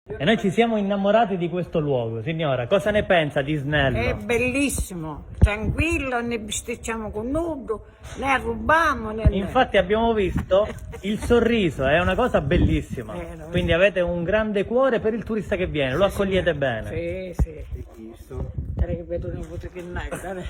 E noi ci siamo innamorati di questo luogo. Signora, cosa ne pensa di Snello? È bellissimo, tranquillo, ne bisticciamo con nudo, ne rubiamo. Infatti abbiamo visto il sorriso, è una cosa bellissima. Vero. Quindi avete un grande cuore per il turista che viene, lo accogliete bene. Sì, sì. Che vedo un voto che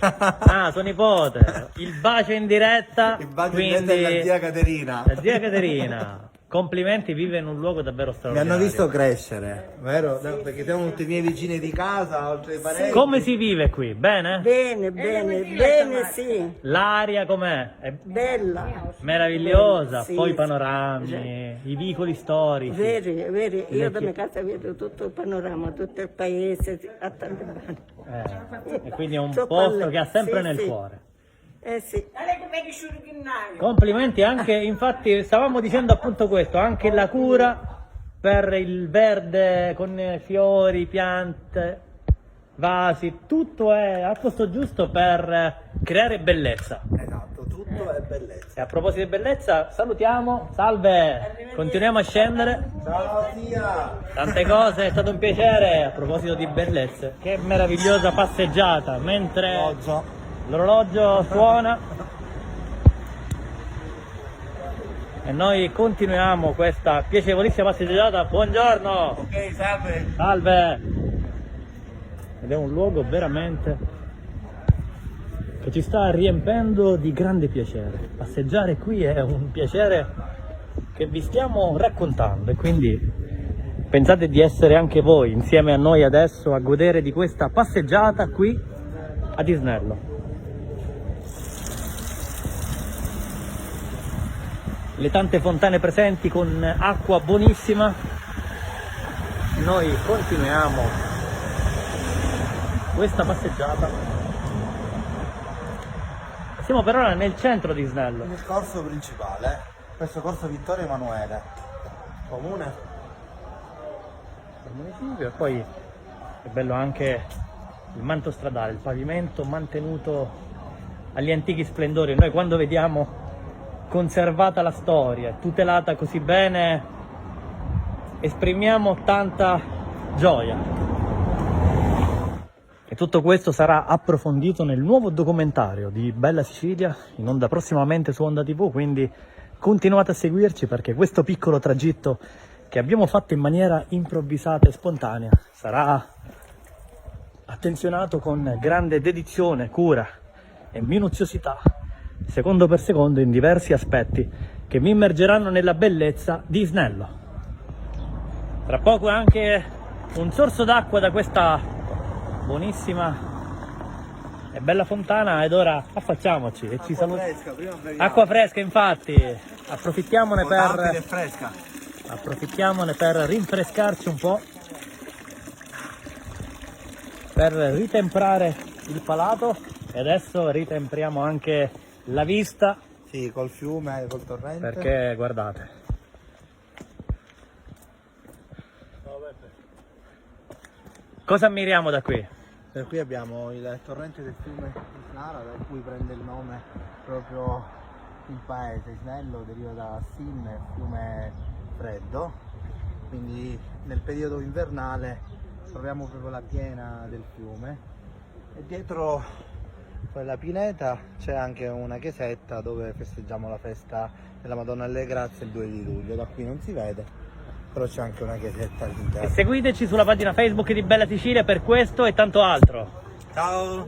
Ah, suo nipote, il bacio in diretta. Il bacio quindi... della zia Caterina. La zia Caterina. Complimenti, vive in un luogo davvero Mi straordinario. hanno visto crescere, vero? Perché siamo tutti i miei vicini di casa, oltre ai parenti. Come si vive qui? Bene? Bene, bene, sì. L'aria com'è? È Bella. meravigliosa, Sì, poi i sì. panorami, i vicoli storici. Veri, veri. Io da mia casa vedo tutto il panorama, tutto il paese, a tante mani. E quindi è un Troppo posto alle- che ha sempre sì, nel sì. cuore. Sì. Complimenti anche, infatti stavamo dicendo appunto questo, anche la cura per il verde con fiori, piante, vasi, tutto è al posto giusto per creare bellezza. Esatto, tutto è bellezza. E a proposito di bellezza, salutiamo, salve, continuiamo a scendere. Ciao zia! Tante cose, è stato un piacere. A proposito di bellezze, che meravigliosa passeggiata mentre Oggi. l'orologio suona e noi continuiamo questa piacevolissima passeggiata. Buongiorno, Ok, salve! salve. Ed è un luogo veramente che ci sta riempendo di grande piacere. Passeggiare qui è un piacere che vi stiamo raccontando e quindi pensate di essere anche voi insieme a noi adesso a godere di questa passeggiata qui a Isnello. Le tante fontane presenti con acqua buonissima. Noi continuiamo questa passeggiata. Siamo per ora nel centro di Isnello. Il corso principale, questo corso Vittorio Emanuele, comune. Del municipio e poi è bello anche il manto stradale, il pavimento mantenuto agli antichi splendori. Noi quando vediamo conservata la storia, tutelata così bene, esprimiamo tanta gioia. E tutto questo sarà approfondito nel nuovo documentario di Bella Sicilia, in onda prossimamente su Onda TV, quindi continuate a seguirci perché questo piccolo tragitto che abbiamo fatto in maniera improvvisata e spontanea sarà attenzionato con grande dedizione, cura e minuziosità, secondo per secondo, in diversi aspetti che mi immergeranno nella bellezza di Isnello. Tra poco anche un sorso d'acqua da questa buonissima e bella fontana ed ora affacciamoci e ci salutiamo. Fresca, prima beviamo. Acqua fresca, infatti, approfittiamone Potabile e per... fresca. Approfittiamone per rinfrescarci un po', per ritemprare il palato e adesso ritempriamo anche la vista Sì, col fiume, col torrente. perché guardate. Cosa ammiriamo da qui? Per qui abbiamo il torrente del fiume Isnara, da cui prende il nome proprio il paese. Isnello deriva da Sin, fiume freddo, quindi nel periodo invernale troviamo proprio la piena del fiume e dietro quella pineta c'è anche una chiesetta dove festeggiamo la festa della Madonna delle Grazie il 2 di luglio. Da qui non si vede, però c'è anche una chiesetta E all'interno. seguiteci sulla pagina Facebook di Bella Sicilia per questo e tanto altro. Ciao!